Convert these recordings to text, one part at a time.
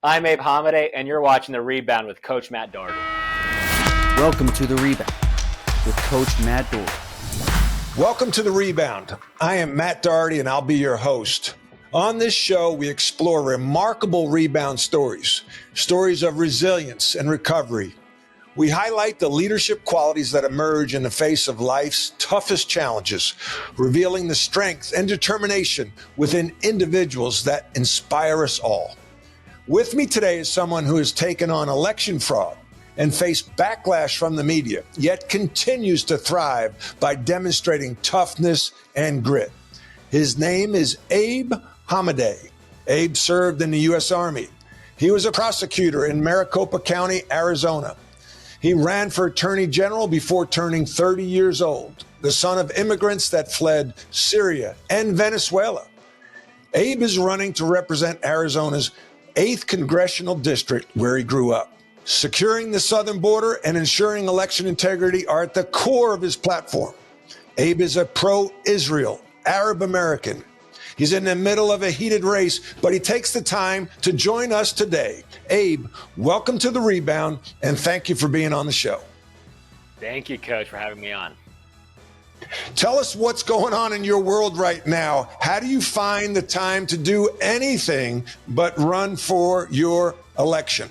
I'm Abe Hamadeh, and you're watching The Rebound with Coach Matt Doherty. Welcome to The Rebound with Coach Matt Doherty. Welcome to The Rebound. I am Matt Doherty, and I'll be your host. On this show, we explore remarkable rebound stories of resilience and recovery. We highlight the leadership qualities that emerge in the face of life's toughest challenges, revealing the strength and determination within individuals that inspire us all. With me today is someone who has taken on election fraud and faced backlash from the media, yet continues to thrive by demonstrating toughness and grit. His name is Abe Hamadeh. Abe served in the U.S. Army. He was a prosecutor in Maricopa County, Arizona. He ran for attorney general before turning 30 years old, the son of immigrants that fled Syria and Venezuela. Abe is running to represent Arizona's 8th congressional district where he grew up. Securing the southern border and ensuring election integrity are at the core of his platform. Abe is a pro-Israel, Arab American. He's in the middle of a heated race, but he takes the time to join us today. Abe, welcome to The Rebound, and thank you for being on the show. Thank you, Coach, for having me on. Tell us what's going on in your world right now. How do you find the time to do anything but run for your election?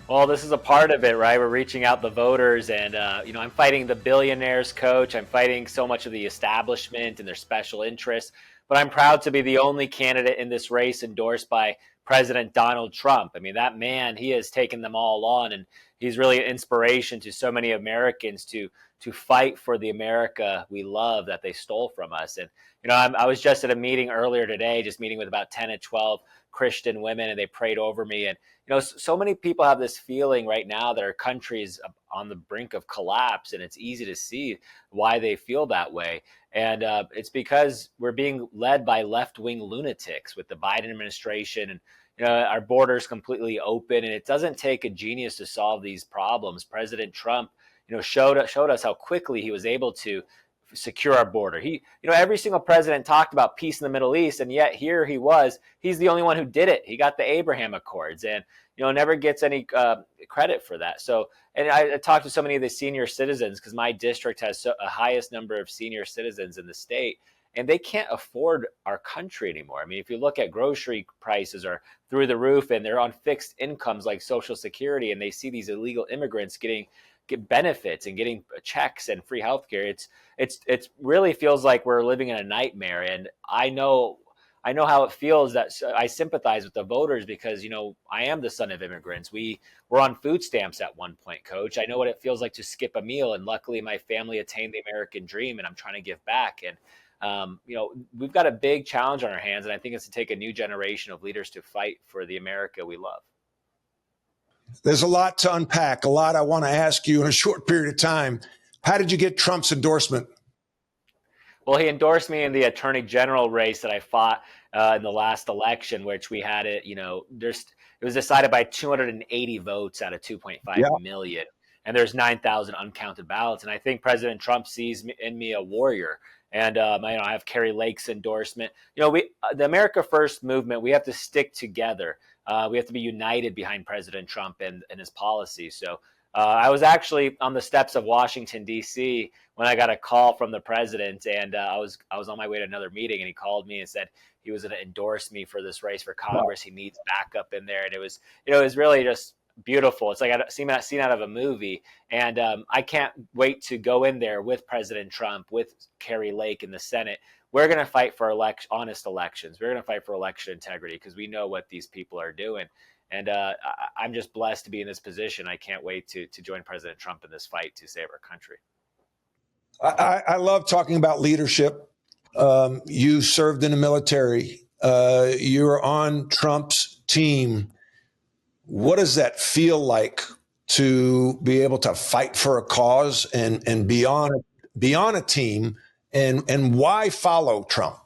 Well, this is a part of it, right? We're reaching out the voters, and I'm fighting the billionaires, Coach. I'm fighting so much of the establishment and their special interests, but I'm proud to be the only candidate in this race endorsed by President Donald Trump. I mean, that man, he has taken them all on, and he's really an inspiration to so many Americans to fight for the America we love that they stole from us. And, I was just at a meeting earlier today, just meeting with about 10 to 12 Christian women, and they prayed over me. And, so many people have this feeling right now that our country is on the brink of collapse, and it's easy to see why they feel that way. And it's because we're being led by left-wing lunatics with the Biden administration, and our borders completely open, and it doesn't take a genius to solve these problems. President Trump, showed us how quickly he was able to secure our border. Every single president talked about peace in the Middle East, and yet here he's the only one who did it. He got the Abraham Accords, and never gets any credit for that. So, and I talked to so many of the senior citizens because my district has a highest number of senior citizens in the state, and they can't afford our country anymore. I mean, if you look at grocery prices are through the roof, and they're on fixed incomes like Social Security, and they see these illegal immigrants get benefits and getting checks and free healthcare. It's really feels like we're living in a nightmare. And I know how it feels. That I sympathize with the voters because, I am the son of immigrants. We were on food stamps at one point, Coach. I know what it feels like to skip a meal. And luckily my family attained the American dream, and I'm trying to give back. And, we've got a big challenge on our hands. And I think it's to take a new generation of leaders to fight for the America we love. There's a lot to unpack, a lot I want to ask you in a short period of time. How did you get Trump's endorsement? Well, he endorsed me in the attorney general race that I fought in the last election, which we had it, it was decided by 280 votes out of 2.5 million. And there's 9,000 uncounted ballots. And I think President Trump sees in me a warrior. And I have Kari Lake's endorsement. The America First movement, we have to stick together. We have to be united behind President Trump and his policies. So I was actually on the steps of Washington, D.C. when I got a call from the president, and I was on my way to another meeting, and he called me and said he was going to endorse me for this race for Congress. Wow. He needs backup in there, and it was really just beautiful. It's like a scene out of a movie, and I can't wait to go in there with President Trump, with Kari Lake in the Senate. We're going to fight for honest elections. We're going to fight for election integrity because we know what these people are doing. And I'm just blessed to be in this position. I can't wait to join President Trump in this fight to save our country. I love talking about leadership. You served in the military. You're on Trump's team. What does that feel like to be able to fight for a cause and be on a team? And why follow Trump?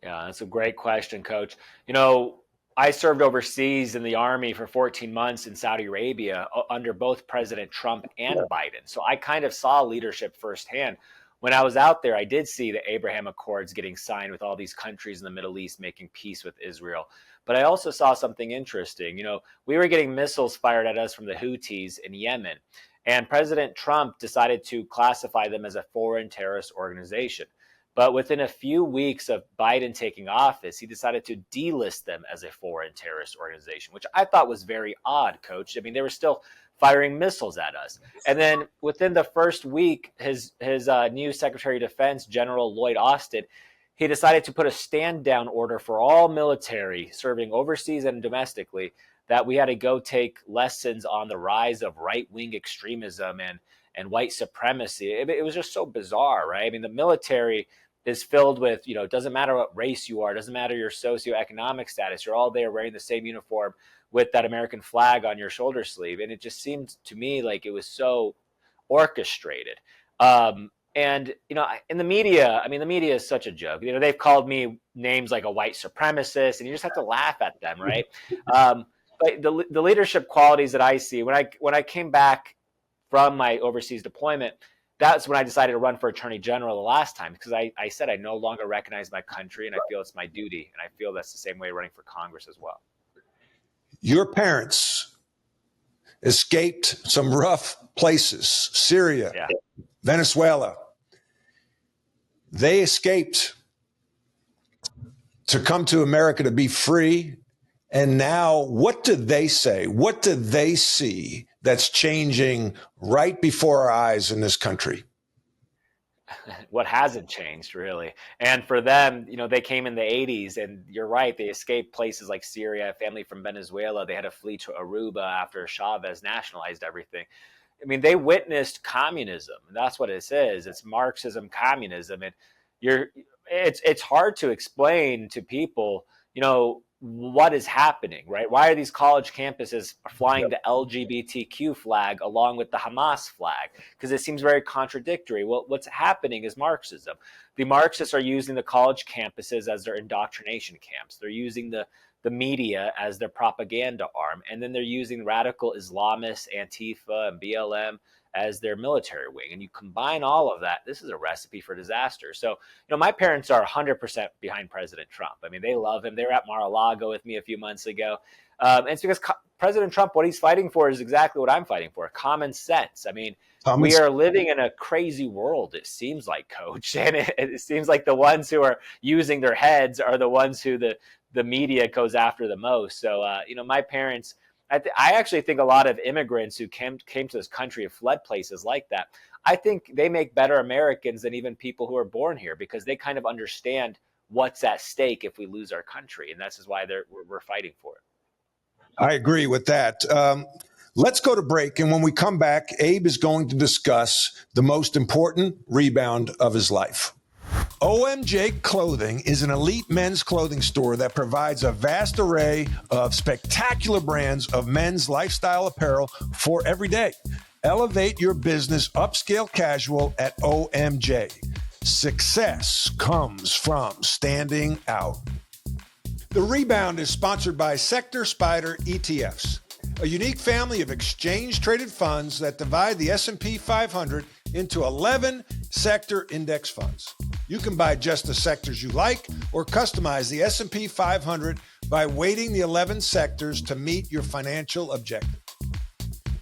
Yeah, that's a great question, Coach. I served overseas in the Army for 14 months in Saudi Arabia under both President Trump and Biden. So I kind of saw leadership firsthand. When I was out there, I did see the Abraham Accords getting signed with all these countries in the Middle East making peace with Israel. But I also saw something interesting. We were getting missiles fired at us from the Houthis in Yemen, and President Trump decided to classify them as a foreign terrorist organization. But within a few weeks of Biden taking office, he decided to delist them as a foreign terrorist organization, which I thought was very odd, Coach. I mean, they were still firing missiles at us. And then within the first week, his new Secretary of Defense, General Lloyd Austin, he decided to put a stand down order for all military serving overseas and domestically, that we had to go take lessons on the rise of right-wing extremism and white supremacy. It was just so bizarre, right? I mean, the military is filled with, it doesn't matter what race you are, doesn't matter your socioeconomic status, you're all there wearing the same uniform with that American flag on your shoulder sleeve. And it just seemed to me like it was so orchestrated. And, in the media, I mean, the media is such a joke. They've called me names like a white supremacist, and you just have to laugh at them, right? But the leadership qualities that I see, when I came back from my overseas deployment, that's when I decided to run for Attorney General the last time, because I said I no longer recognize my country, and I feel it's my duty. And I feel that's the same way running for Congress as well. Your parents escaped some rough places, Syria, Yeah. Venezuela. They escaped to come to America to be free. And now, what do they say? What do they see that's changing right before our eyes in this country? What hasn't changed, really? And for them, they came in the 80s, and you're right, they escaped places like Syria, family from Venezuela. They had to flee to Aruba after Chavez nationalized everything. I mean, they witnessed communism. That's what it is. It's Marxism, communism. And it's hard to explain to people, what is happening, right? Why are these college campuses flying the LGBTQ flag along with the Hamas flag? Because it seems very contradictory. Well, what's happening is Marxism. The Marxists are using the college campuses as their indoctrination camps. They're using the media as their propaganda arm. And then they're using radical Islamists, Antifa, and BLM as their military wing. And you combine all of that, this is a recipe for disaster. So, my parents are 100% behind President Trump. I mean, they love him. They were at Mar-a-Lago with me a few months ago. And it's because President Trump, what he's fighting for is exactly what I'm fighting for, common sense. I mean, we are living in a crazy world, it seems like, Coach. And it seems like the ones who are using their heads are the ones who the media goes after the most. So, my parents, I actually think a lot of immigrants who came to this country have fled places like that. I think they make better Americans than even people who are born here, because they kind of understand what's at stake if we lose our country. And this is why we're fighting for it. I agree with that. Let's go to break. And when we come back, Abe is going to discuss the most important rebound of his life. OMJ Clothing is an elite men's clothing store that provides a vast array of spectacular brands of men's lifestyle apparel for every day. Elevate your business upscale casual at OMJ. Success comes from standing out. The Rebound is sponsored by Sector Spider ETFs, a unique family of exchange-traded funds that divide the S&P 500 into 11 sector index funds. You can buy just the sectors you like or customize the S&P 500 by weighting the 11 sectors to meet your financial objective.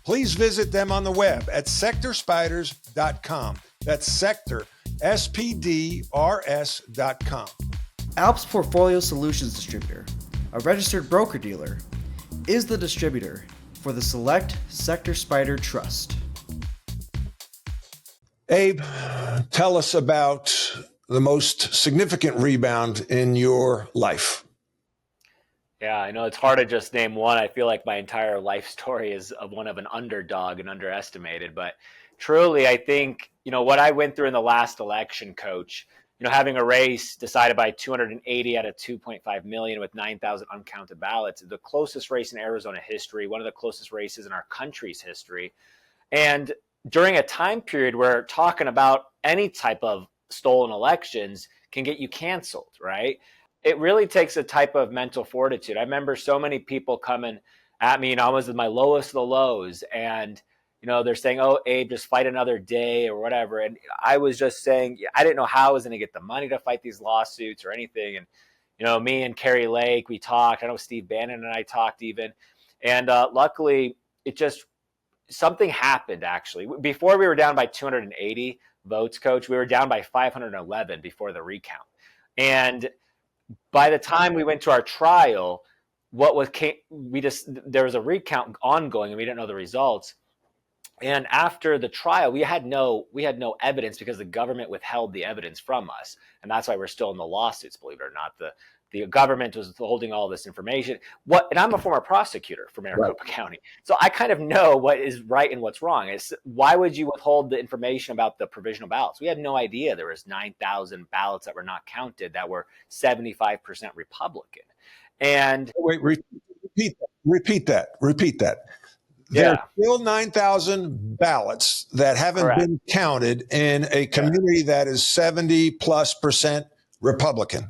Please visit them on the web at sectorspiders.com. That's sector, SPDRS.com. Alps Portfolio Solutions Distributor, a registered broker-dealer, is the distributor for the Select Sector Spider Trust. Abe, tell us about the most significant rebound in your life. Yeah, I know it's hard to just name one. I feel like my entire life story is of one of an underdog and underestimated. But truly, I think, what I went through in the last election, Coach, having a race decided by 280 out of 2.5 million with 9,000 uncounted ballots, the closest race in Arizona history, one of the closest races in our country's history. And during a time period where talking about any type of stolen elections can get you canceled, right? It really takes a type of mental fortitude. I remember so many people coming at me, I was at my lowest of the lows, and they're saying, "Oh, Abe, just fight another day," or whatever. And I was just saying, I didn't know how I was going to get the money to fight these lawsuits or anything. And me and Kari Lake, we talked. I know Steve Bannon and I talked even. And luckily, it just, something happened actually. Before we were down by 280 votes, Coach, we were down by 511 before the recount. And by the time we went to our trial, there was a recount ongoing and we didn't know the results. And after the trial, we had no evidence because the government withheld the evidence from us, and that's why we're still in the lawsuits. Believe it or not, the government was holding all this information. And I'm a former prosecutor for Maricopa County, so I kind of know what is right and what's wrong. Why would you withhold the information about the provisional ballots? We had no idea there was 9,000 ballots that were not counted that were 75% Republican. And wait, repeat that. There's still 9,000 ballots that haven't been counted in a community that is 70+% Republican.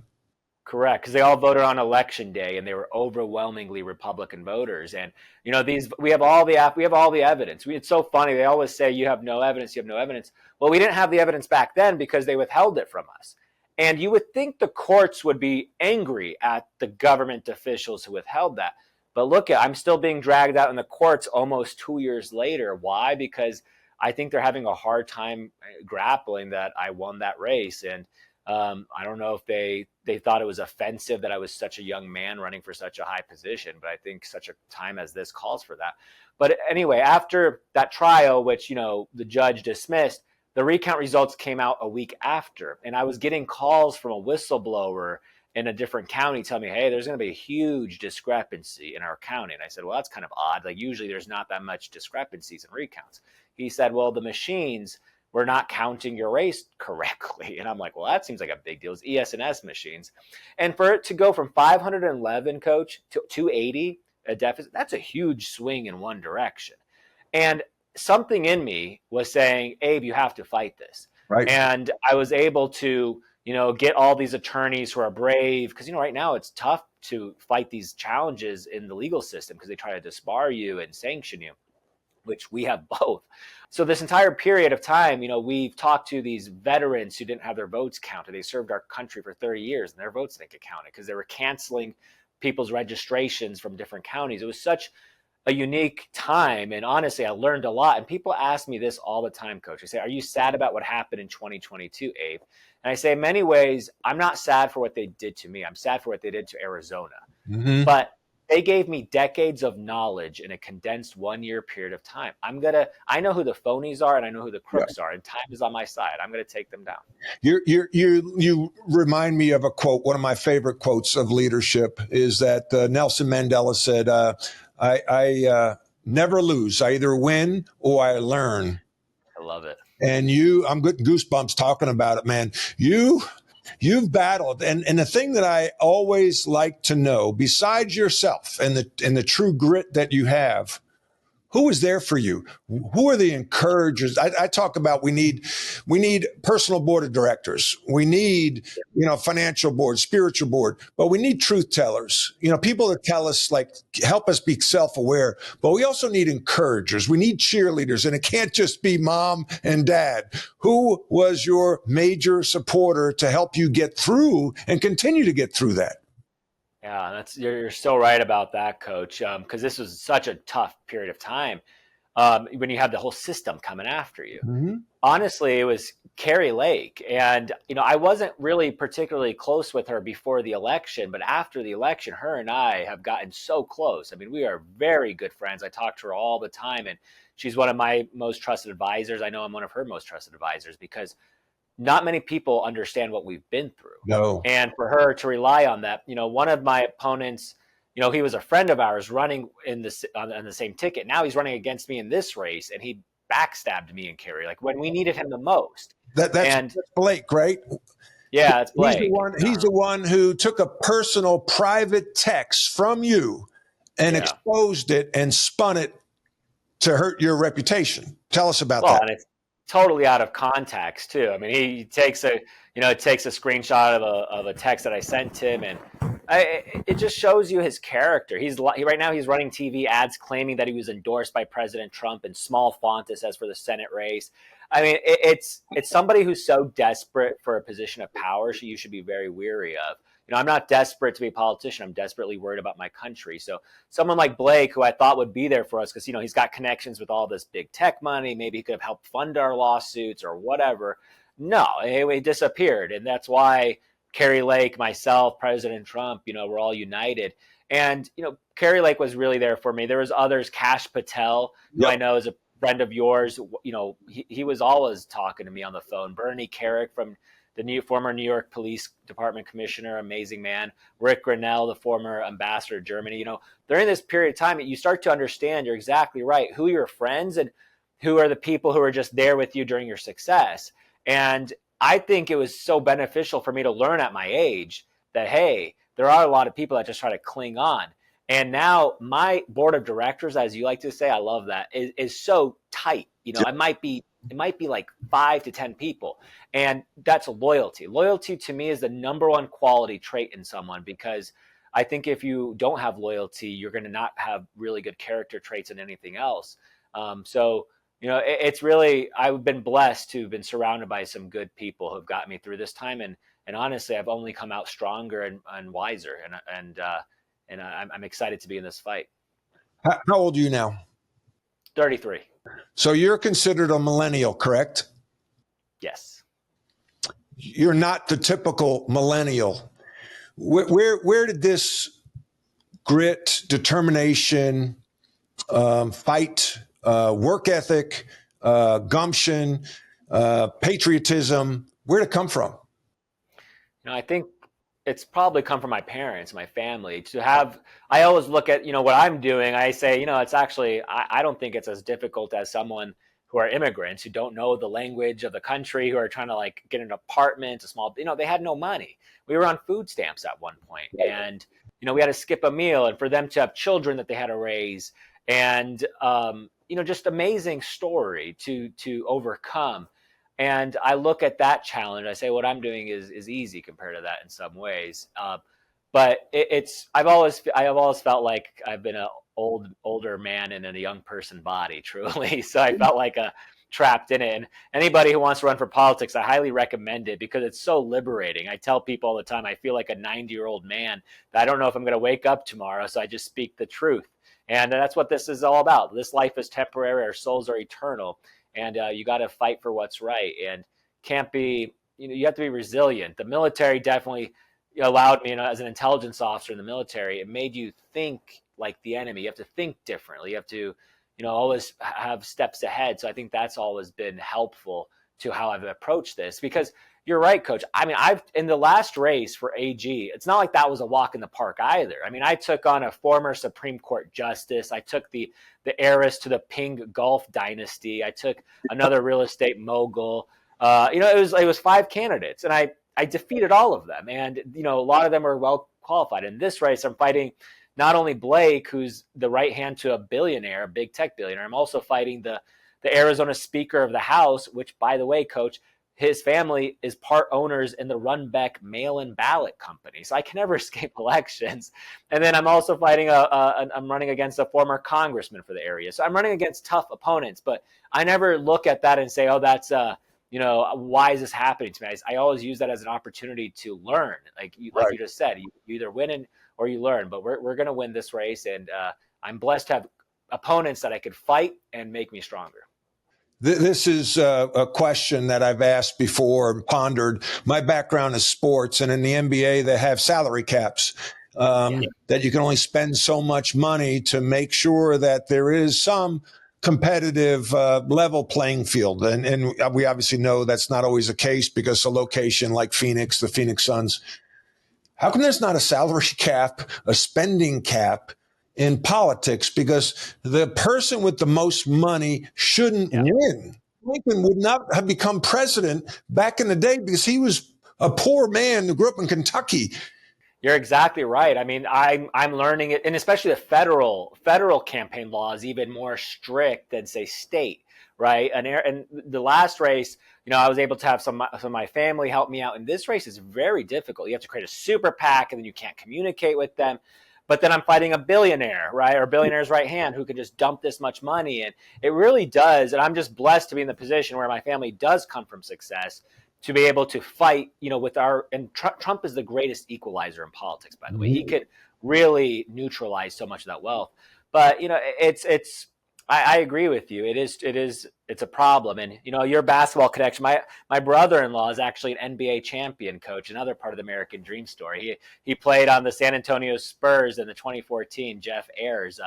Correct, because they all voted on election day, and they were overwhelmingly Republican voters. And we have all the evidence. It's so funny. They always say you have no evidence. You have no evidence. Well, we didn't have the evidence back then because they withheld it from us. And you would think the courts would be angry at the government officials who withheld that. But look, I'm still being dragged out in the courts almost 2 years later. Why? Because I think they're having a hard time grappling that I won that race. And I don't know if they thought it was offensive that I was such a young man running for such a high position, but I think such a time as this calls for that. But anyway, after that trial, which, the judge dismissed, the recount results came out a week after. And I was getting calls from a whistleblower in a different county telling me, hey, there's going to be a huge discrepancy in our county. And I said, well, that's kind of odd. Like, usually there's not that much discrepancies in recounts. He said, well, the machines were not counting your race correctly. And I'm like, well, that seems like a big deal. It's ES&S machines. And for it to go from 511, Coach, to 280, a deficit, that's a huge swing in one direction. And something in me was saying, Abe, you have to fight this. Right. And I was able to get all these attorneys who are brave, because, right now it's tough to fight these challenges in the legal system because they try to disbar you and sanction you, which we have both. So this entire period of time, we've talked to these veterans who didn't have their votes counted. They served our country for 30 years and their votes didn't get counted because they were canceling people's registrations from different counties. It was such a unique time. And honestly, I learned a lot. And people ask me this all the time, Coach. They say, are you sad about what happened in 2022, Abe? And I say, in many ways, I'm not sad for what they did to me. I'm sad for what they did to Arizona. Mm-hmm. But they gave me decades of knowledge in a condensed 1 year period of time. I know who the phonies are and I know who the crooks are, and time is on my side. I'm going to take them down. You remind me of a quote. One of my favorite quotes of leadership is that Nelson Mandela said, I never lose. I either win or I learn. I love it. And I'm getting goosebumps talking about it, man. You've battled. And the thing that I always like to know, besides yourself and the true grit that you have, who is there for you? Who are the encouragers? I talk about we need personal board of directors. We need, financial board, spiritual board, but we need truth tellers, people that tell us, like, help us be self-aware, but we also need encouragers. We need cheerleaders, and it can't just be mom and dad. Who was your major supporter to help you get through and continue to get through that? Yeah, you're so right about that, Coach, because this was such a tough period of time when you have the whole system coming after you. Mm-hmm. Honestly, it was Kari Lake. And, I wasn't really particularly close with her before the election, but after the election, her and I have gotten so close. I mean, we are very good friends. I talk to her all the time, and she's one of my most trusted advisors. I know I'm one of her most trusted advisors because not many people understand what we've been through. No. And for her to rely on that, one of my opponents, he was a friend of ours running on the same ticket. Now he's running against me in this race, and he backstabbed me and Kari, like when we needed him the most. That's Blake, right? Yeah, it's Blake. He's the one who took a personal private text from you and exposed it and spun it to hurt your reputation. Tell us about that. And it's totally out of context too. I mean, he takes a screenshot of a text that I sent him, and it just shows you his character. Right now he's running TV ads claiming that he was endorsed by President Trump in small font. It says for the Senate race. I mean, it's somebody who's so desperate for a position of power. You should be very weary of. I'm not desperate to be a politician. I'm desperately worried about my country. So someone like Blake, who I thought would be there for us because, he's got connections with all this big tech money. Maybe he could have helped fund our lawsuits or whatever. No, he disappeared. And that's why Kari Lake, myself, President Trump, we're all united. And, Kari Lake was really there for me. There was others, Kash Patel, who I know is a friend of yours. He was always talking to me on the phone. Bernie Carrick from the former New York Police Department commissioner, amazing man. Rick Grinnell, the former ambassador to Germany. During this period of time, you start to understand, you're exactly right, who are your friends and who are the people who are just there with you during your success. And I think it was so beneficial for me to learn at my age that, hey, there are a lot of people that just try to cling on. And now my board of directors, as you like to say, I love that, is so tight. It might be like 5 to 10 people. And that's loyalty. Loyalty to me is the number one quality trait in someone, because I think if you don't have loyalty, you're going to not have really good character traits in anything else. It's really, I've been blessed to have been surrounded by some good people who have gotten me through this time. And honestly, I've only come out stronger and wiser. And I'm excited to be in this fight. How old are you now? 33. So you're considered a millennial, correct? Yes. You're not the typical millennial. Where did this grit, determination, fight, work ethic, gumption, patriotism, where did it come from? I think it's probably come from my parents, my family. I always look at, what I'm doing. I say, it's actually, I don't think it's as difficult as someone who are immigrants who don't know the language of the country, who are trying to get an apartment, they had no money. We were on food stamps at one point, and, we had to skip a meal, and for them to have children that they had to raise, and, just amazing story to overcome. And I look at that challenge. I say what I'm doing is easy compared to that in some ways. But I've always felt like I've been an older man in a young person body, truly. So I felt like trapped in it. And anybody who wants to run for politics, I highly recommend it because it's so liberating. I tell people all the time, I feel like a 90-year-old man that I don't know if I'm going to wake up tomorrow. So I just speak the truth. And that's what this is all about. This life is temporary. Our souls are eternal. And you got to fight for what's right, and can't be, you have to be resilient. The military definitely allowed me, as an intelligence officer in the military, it made you think like the enemy. You have to think differently. You have to, always have steps ahead. So I think that's always been helpful to how I've approached this, because you're right, Coach. I mean, in the last race for AG, it's not like that was a walk in the park either. I mean, I took on a former Supreme Court justice. I took the heiress to the Ping Golf dynasty. I took another real estate mogul. It was 5 candidates, and I defeated all of them. And, a lot of them are well qualified. In this race, I'm fighting not only Blake, who's the right hand to a billionaire, a big tech billionaire. I'm also fighting the Arizona Speaker of the House, which, by the way, Coach, his family is part owners in the Runbeck mail-in ballot company. So I can never escape elections. And then I'm also fighting I'm running against a former congressman for the area. So I'm running against tough opponents, but I never look at that and say, oh, that's, why is this happening to me? I always use that as an opportunity to learn. Like you just said, you either win or you learn, but we're going to win this race. And I'm blessed to have opponents that I could fight and make me stronger. This is a question that I've asked before and pondered. My background is sports, and in the NBA, they have salary caps that you can only spend so much money to make sure that there is some competitive level playing field. And we obviously know that's not always the case because a location like Phoenix, the Phoenix Suns, how come there's not a salary cap, a spending cap in politics? Because the person with the most money shouldn't win. Lincoln would not have become president back in the day because he was a poor man who grew up in Kentucky. You're exactly right. I mean, I'm learning it, and especially the federal campaign law is even more strict than, say, state, right? And the last race, I was able to have some of my family help me out. And this race is very difficult. You have to create a super PAC, and then you can't communicate with them. But then I'm fighting a billionaire, right, or billionaire's right hand who could just dump this much money. And it really does. And I'm just blessed to be in the position where my family does come from success. to be able to fight, with and Trump is the greatest equalizer in politics, by the way. He could really neutralize so much of that wealth. But, I agree with you. It's a problem. And, your basketball connection, my brother-in-law is actually an NBA champion, coach, another part of the American dream story. He played on the San Antonio Spurs in the 2014 Jeff Ayers.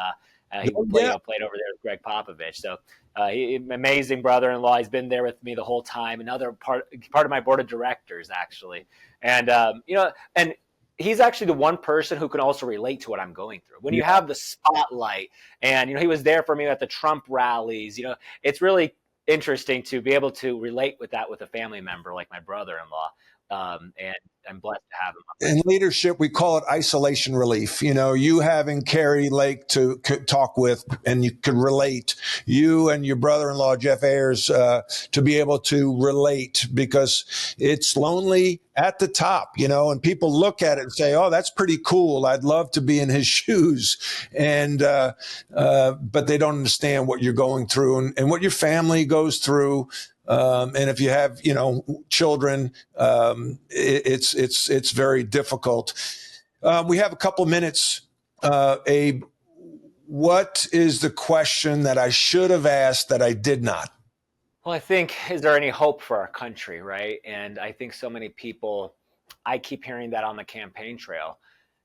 He played over there with Greg Popovich. So amazing brother-in-law. He's been there with me the whole time. Another part of my board of directors, actually. And, and he's actually the one person who can also relate to what I'm going through. When you have the spotlight and, he was there for me at the Trump rallies, it's really interesting to be able to relate with that with a family member like my brother-in-law. And I'm blessed to have him. In leadership, we call it isolation relief. You having Kari Lake to talk with, and you could relate. You and your brother-in-law, Jeff Ayers, to be able to relate, because it's lonely at the top, and people look at it and say, oh, that's pretty cool. I'd love to be in his shoes. And, but they don't understand what you're going through and what your family goes through. And if you have, children, it's very difficult. We have a couple minutes. Abe, what is the question that I should have asked that I did not? Well, I think, is there any hope for our country, right? And I think so many people, I keep hearing that on the campaign trail.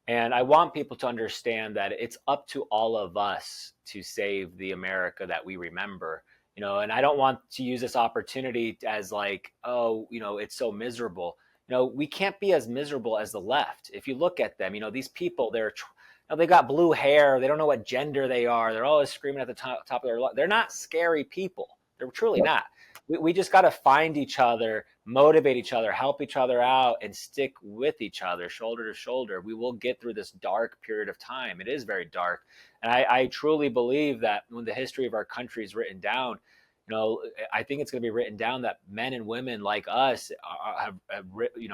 And I want people to understand that it's up to all of us to save the America that we remember. And I don't want to use this opportunity as like, oh, it's so miserable. We can't be as miserable as the left. If you look at them, these people, they got blue hair. They don't know what gender they are. They're always screaming at the top of their lungs. They're not scary people. They're truly not. We just got to find each other, motivate each other, help each other out, and stick with each other, shoulder to shoulder. We will get through this dark period of time. It is very dark. And I truly believe that when the history of our country is written down, I think it's going to be written down that men and women like us have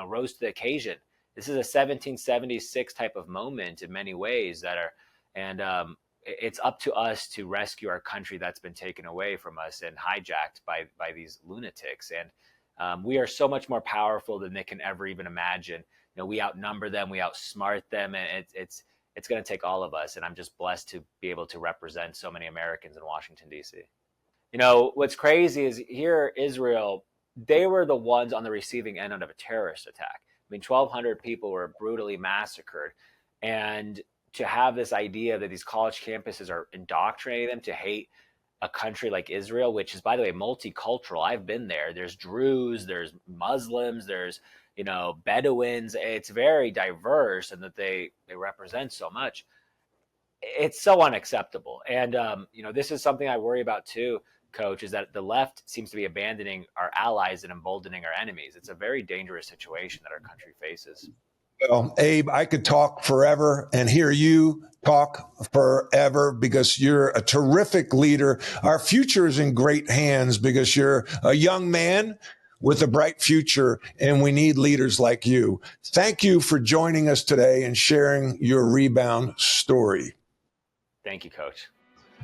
rose to the occasion. This is a 1776 type of moment in many ways it's up to us to rescue our country that's been taken away from us and hijacked by these lunatics. And we are so much more powerful than they can ever even imagine. We outnumber them, we outsmart them, and it's going to take all of us. And I'm just blessed to be able to represent so many Americans in Washington, D.C. What's crazy is here, Israel, they were the ones on the receiving end of a terrorist attack. 1,200 people were brutally massacred. And to have this idea that these college campuses are indoctrinating them to hate a country like Israel, which is, by the way, multicultural. I've been there. There's Druze, there's Muslims, there's, Bedouins. It's very diverse, and that they represent so much. It's so unacceptable. And, this is something I worry about too, Coach, is that the left seems to be abandoning our allies and emboldening our enemies. It's a very dangerous situation that our country faces. Well, Abe, I could talk forever and hear you talk forever, because you're a terrific leader. Our future is in great hands because you're a young man with a bright future, and we need leaders like you. Thank you for joining us today and sharing your Rebound story. Thank you, Coach.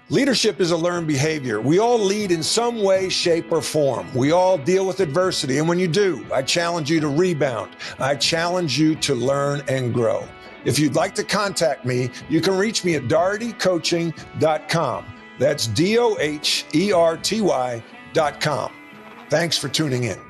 Leadership is a learned behavior. We all lead in some way, shape, or form. We all deal with adversity. And when you do, I challenge you to rebound. I challenge you to learn and grow. If you'd like to contact me, you can reach me at dohertycoaching.com. That's DOHERTY.com. Thanks for tuning in.